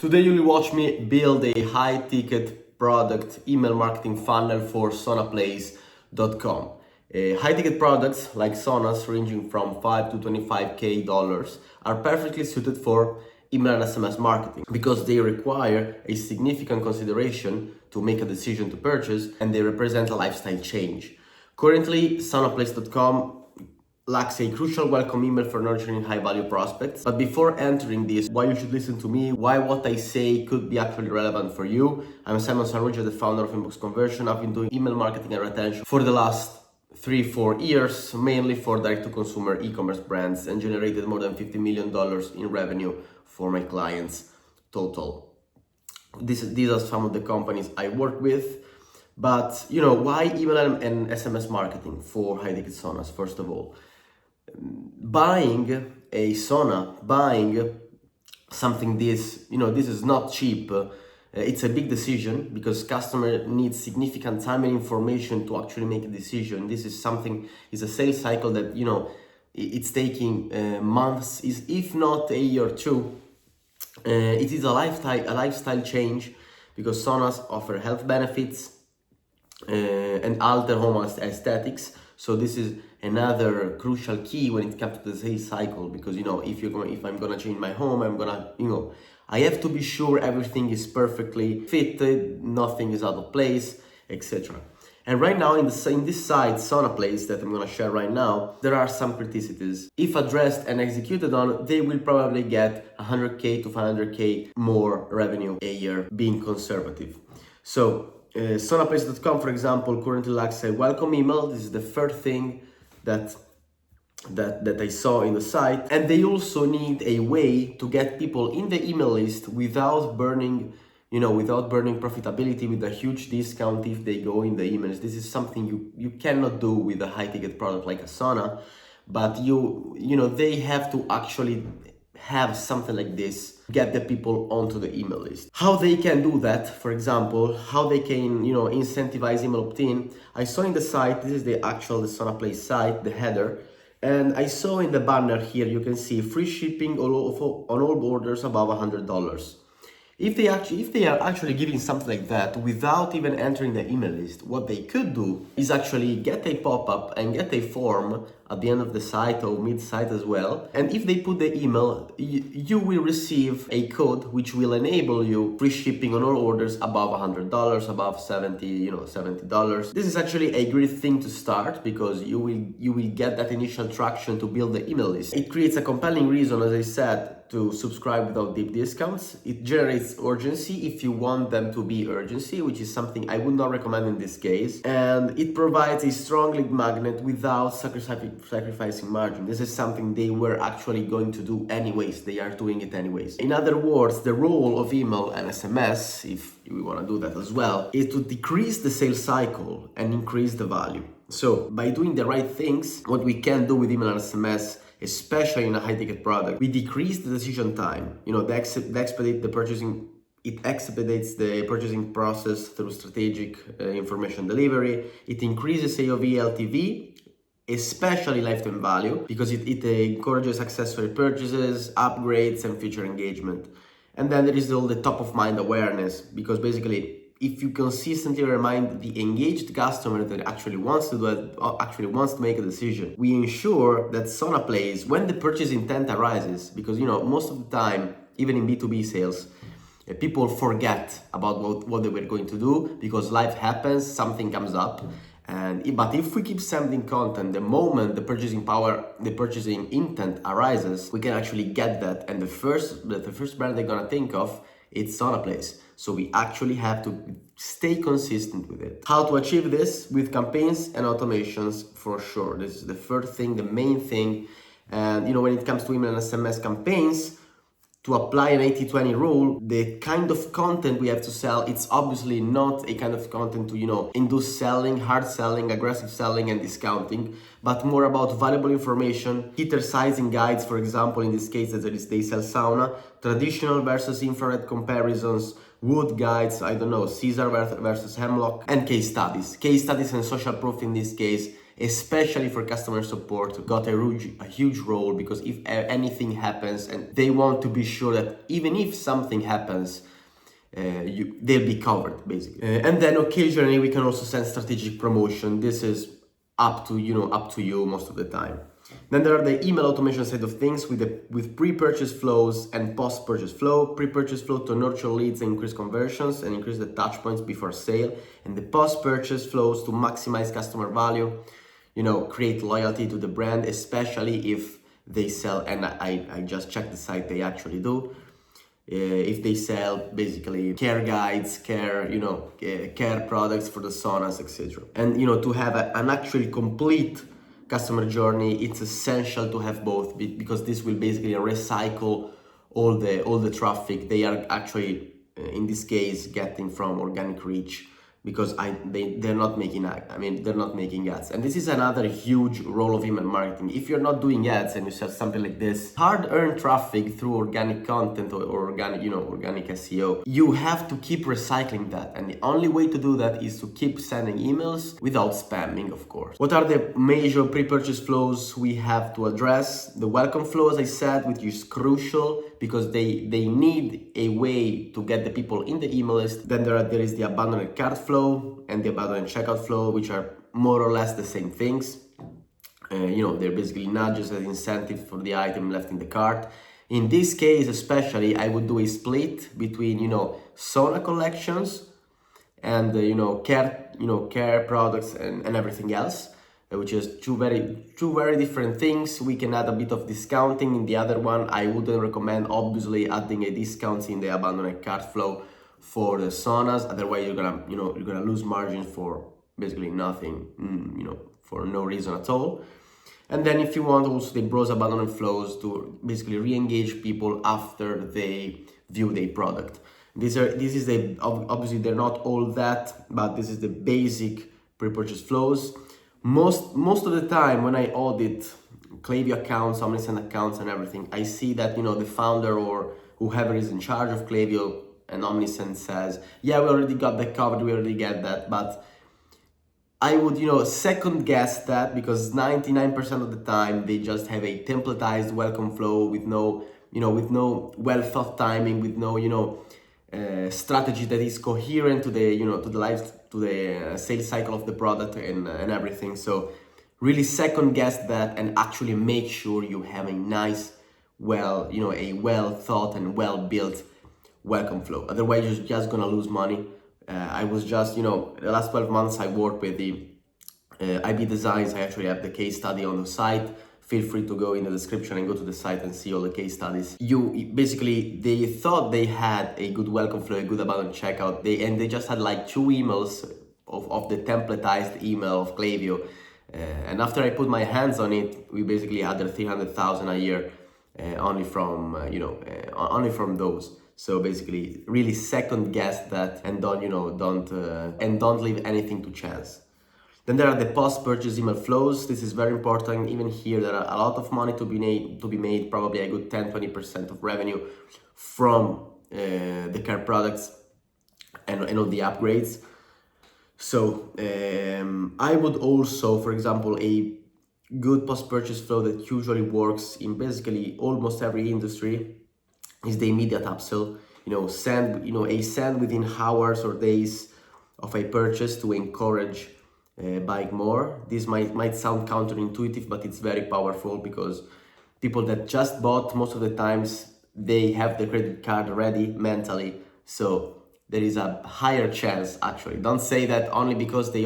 Today you will watch me build a high-ticket product email marketing funnel for SaunaPlace.com. High-ticket products like saunas ranging from 5 to 25k dollars are perfectly suited for email and SMS marketing because they require a significant consideration to make a decision to purchase, and they represent a lifestyle change. Currently, SaunaPlace.com lacks a crucial welcome email for nurturing high-value prospects. But before entering this, why you should listen to me, why what I say could be actually relevant for you. I'm Simon Sarugia, the founder of Inbox Conversion. I've been doing email marketing and retention for the last 3-4 years, mainly for direct-to-consumer e-commerce brands, and generated more than $50 million in revenue for my clients total. These are some of the companies I work with. But why email and SMS marketing for high-ticket saunas? First of all, buying a sauna, buying something this is not cheap. It's a big decision because customer needs significant time and information to actually make a decision. This is a sales cycle that it's taking months, if not a year or two. It is a lifestyle change because saunas offer health benefits and alter home aesthetics. So this is another crucial key when it comes to the sales cycle, because if I'm gonna change my home, I have to be sure everything is perfectly fitted, nothing is out of place, etc. And right now in this site, SaunaPlace, that I'm gonna share right now, there are some criticities. If addressed and executed on, they will probably get 100k to 500k more revenue a year, being conservative. So SaunaPlace.com, for example, currently lacks a welcome email. This is the third thing that I saw in the site, and they also need a way to get people in the email list without burning profitability with a huge discount if they go in the emails. This is something you cannot do with a high-ticket product like a sauna, but they have to actually have something like this, get the people onto the email list. How they can do that, for example, how they can incentivize email opt-in. I saw in the site, this is the SaunaPlace site, the header, and I saw in the banner here, you can see free shipping on all orders above $100. If they are actually giving something like that without even entering the email list, what they could do is actually get a pop-up and get a form at the end of the site or mid-site as well. And if they put the email, you will receive a code which will enable you free shipping on all orders above $100, above $70. This is actually a great thing to start because you will get that initial traction to build the email list. It creates a compelling reason, as I said, to subscribe without deep discounts. It generates urgency if you want them to be urgency, which is something I would not recommend in this case. And it provides a strong lead magnet without sacrificing margin. This is something they were actually going to do anyways. They are doing it anyways. In other words, the role of email and SMS, if we want to do that as well, is to decrease the sales cycle and increase the value. So by doing the right things, what we can do with email and SMS, especially in a high-ticket product, we decrease the decision time. It expedites the purchasing process through strategic information delivery. It increases AOV, LTV, especially lifetime value, because it encourages accessory purchases, upgrades, and feature engagement. And then there is all the top-of-mind awareness, because basically, if you consistently remind the engaged customer that actually wants to make a decision, we ensure that SaunaPlace, when the purchase intent arises, because most of the time, even in B2B sales, people forget about what they were going to do because life happens, something comes up. But if we keep sending content, the moment the purchasing intent arises, we can actually get that. And the first brand they're gonna think of, it's SaunaPlace. So we actually have to stay consistent with it. How to achieve this? With campaigns and automations, for sure. This is the first thing, the main thing. And when it comes to email and SMS campaigns, to apply an 80-20 rule, the kind of content we have to sell, it's obviously not a kind of content to, induce selling, hard selling, aggressive selling, and discounting, but more about valuable information, heater sizing guides, for example, in this case, they sell sauna, traditional versus infrared comparisons, wood guides, Caesar versus hemlock, and case studies. Case studies and social proof in this case, especially for customer support, got a huge role, because if anything happens and they want to be sure that even if something happens, they'll be covered basically. And then occasionally we can also send strategic promotion. This is up to you most of the time. Then there are the email automation side of things with pre-purchase flows and post-purchase flow. Pre-purchase flow to nurture leads and increase conversions and increase the touch points before sale, and the post-purchase flows to maximize customer value, create loyalty to the brand, especially if they sell, and I just checked the site, they actually do. If they sell basically care guides, care products for the saunas, etc. And to have an actually complete customer journey, it's essential to have both, because this will basically recycle all the traffic they are actually in this case getting from organic reach, because they're not making ads. And this is another huge role of email marketing. If you're not doing ads and you sell something like this, hard-earned traffic through organic content or organic SEO, you have to keep recycling that. And the only way to do that is to keep sending emails without spamming, of course. What are the major pre-purchase flows we have to address? The welcome flow, as I said, which is crucial because they need a way to get the people in the email list. Then there is the abandoned cart flow and the abandoned checkout flow, which are more or less the same things. They're basically nudges as incentives for the item left in the cart. In this case, especially, I would do a split between, sauna collections and, care products and everything else, which is two very different things. We can add a bit of discounting in the other one. I wouldn't recommend, obviously, adding a discount in the abandoned cart flow for the saunas. Otherwise, you're gonna lose margin for basically nothing, for no reason at all. And then if you want, also the browse abandoned flows to basically re-engage people after they view the product. Obviously they're not all that, but this is the basic pre-purchase flows. Most of the time when I audit Klaviyo accounts, Omnisend accounts and everything, I see that, the founder or whoever is in charge of Klaviyo and Omnisend says, yeah, we already got that covered, we already get that. But I would, second guess that, because 99% of the time they just have a templatized welcome flow with no well thought timing, with no, strategy that is coherent to the sales cycle of the product and everything. So really second guess that and actually make sure you have a nice, a well thought and well built welcome flow. Otherwise, you're just gonna lose money. I was just, the last 12 months I worked with the IB Designs. I actually have the case study on the site. Feel free to go in the description and go to the site and see all the case studies. They thought they had a good welcome flow, a good abandoned checkout. They just had like 2 emails of the templatized email of Klaviyo. And after I put my hands on it, we basically had 300,000 a year only from those. So basically, really second guess that and don't leave anything to chance. Then there are the post-purchase email flows. This is very important. Even here, there are a lot of money to be made, probably a good 10-20% of revenue from the care products and all the upgrades. So I would also, for example, a good post-purchase flow that usually works in basically almost every industry is the immediate upsell. Send within hours or days of a purchase to encourage buying more. This might sound counterintuitive, but it's very powerful, because people that just bought, most of the times they have the credit card ready mentally, so there is a higher chance. Actually, don't say that only because they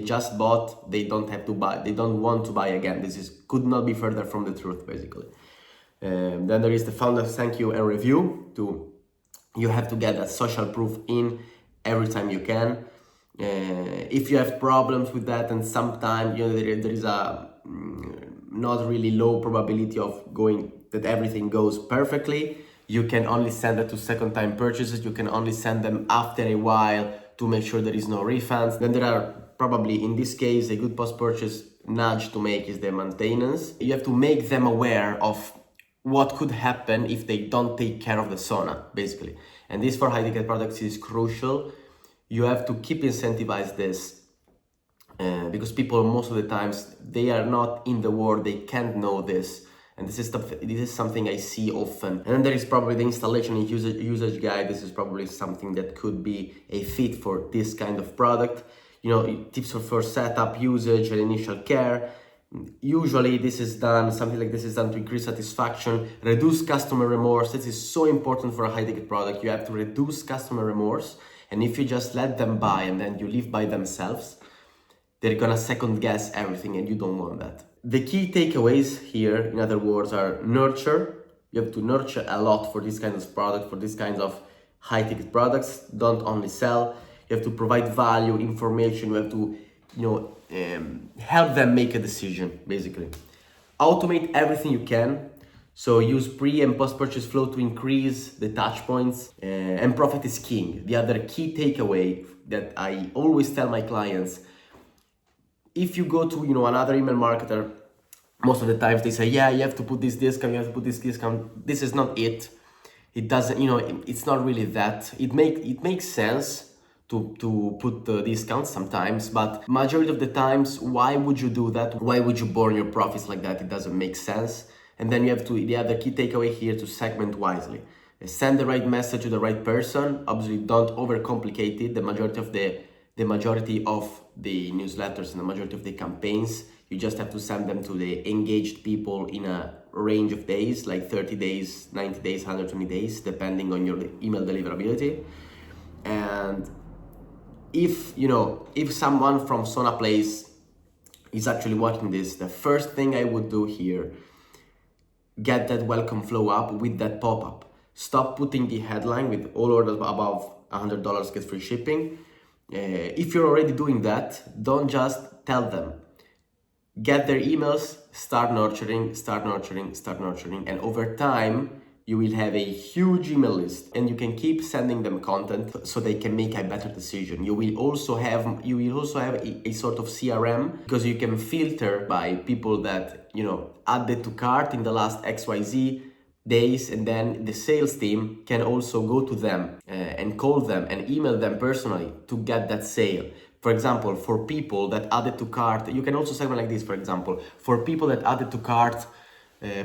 just bought, they don't have to buy, they don't want to buy again. Could not be further from the truth, basically. Then there is the founder thank you and review. You have to get that social proof in every time you can. If you have problems with that, and sometimes there is a not really low probability of that everything goes perfectly, you can only send it to second time purchases. You can only send them after a while to make sure there is no refunds. Then there are probably, in this case, a good post-purchase nudge to make is the maintenance. You have to make them aware of what could happen if they don't take care of the sauna, basically. And this for high ticket products is crucial. You have to keep incentivize this because people most of the times they are not in the war, they can't know this. And this is something I see often. And then there is probably the installation and usage guide. This is probably something that could be a fit for this kind of product. You know, tips for setup, usage, and initial care. Usually something like this is done to increase satisfaction, reduce customer remorse. This is so important for a high ticket product. You have to reduce customer remorse. And if you just let them buy and then you leave by themselves, they're gonna second guess everything, and you don't want that. The key takeaways here, in other words, are nurture. You have to nurture a lot for this kind of product, for this kinds of high ticket products. Don't only sell. You have to provide value, information. You have to, help them make a decision, basically. Automate everything you can. So use pre and post-purchase flow to increase the touch points, and profit is king. The other key takeaway that I always tell my clients, if you go to another email marketer, most of the times they say, yeah, you have to put this discount, you have to put this discount. This is not it. It doesn't, it's not really that. It makes sense to put the discounts sometimes, but majority of the times, why would you do that? Why would you burn your profits like that? It doesn't make sense. And then the other key takeaway here, to segment wisely. Send the right message to the right person. Obviously, don't overcomplicate it. The majority of the newsletters and the majority of the campaigns, you just have to send them to the engaged people in a range of days, like 30 days, 90 days, 120 days, depending on your email deliverability. And if someone from SaunaPlace is actually watching this, the first thing I would do here, get that welcome flow up with that pop-up. Stop putting the headline with all orders above $100 get free shipping. If you're already doing that, don't just tell them. Get their emails, start nurturing, and over time, you will have a huge email list, and you can keep sending them content so they can make a better decision. You will also have a sort of CRM, because you can filter by people that added to cart in the last XYZ days, and then the sales team can also go to them and call them and email them personally to get that sale. For example, for people that added to cart, you can also segment like this. For example, for people that added to cart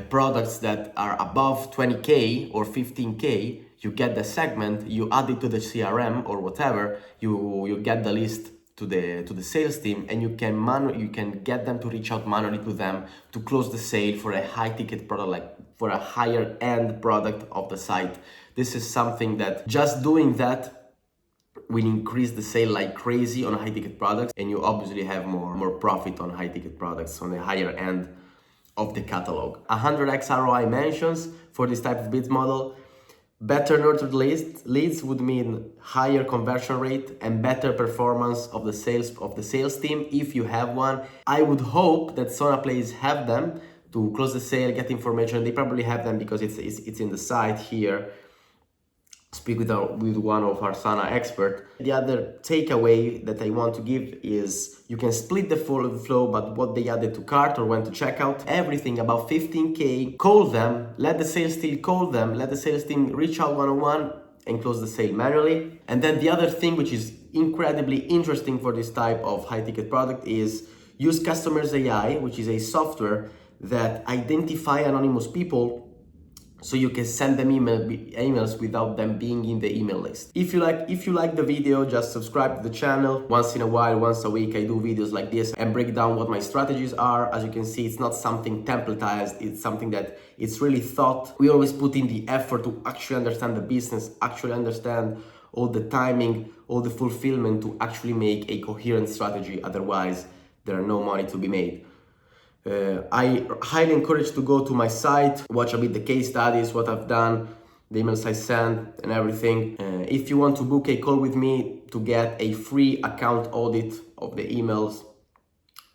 products that are above 20K or 15K, you get the segment, you add it to the CRM or whatever, you get the list to the sales team, and you can get them to reach out manually to them to close the sale for a high ticket product, like for a higher end product of the site. This is something that just doing that will increase the sale like crazy on high ticket products, and you obviously have more profit on high ticket products on the higher end of the catalog. 100x ROI mentions for this type of business model. Better nurtured leads would mean higher conversion rate and better performance of the sales team if you have one. I would hope that SaunaPlace have them to close the sale, get information. They probably have them because it's in the site here. Speak with one of our sauna expert. The other takeaway that I want to give is you can split the flow, but what they added to cart or when to checkout, everything about 15K, call them, let the sales team call them, let the sales team reach out one-on-one and close the sale manually. And then the other thing, which is incredibly interesting for this type of high ticket product, is use Customers AI, which is a software that identify anonymous people, so you can send them emails without them being in the email list. If you like the video, just subscribe to the channel. Once in a while, once a week, I do videos like this and break down what my strategies are. As you can see, it's not something templatized. It's something that it's really thought. We always put in the effort to actually understand the business, actually understand all the timing, all the fulfillment to actually make a coherent strategy. Otherwise, there are no money to be made. I highly encourage to go to my site, watch a bit the case studies, what I've done, the emails I sent and everything. If you want to book a call with me to get a free account audit of the emails,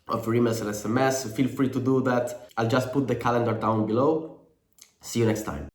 of your emails and SMS, feel free to do that. I'll just put the calendar down below. See you next time.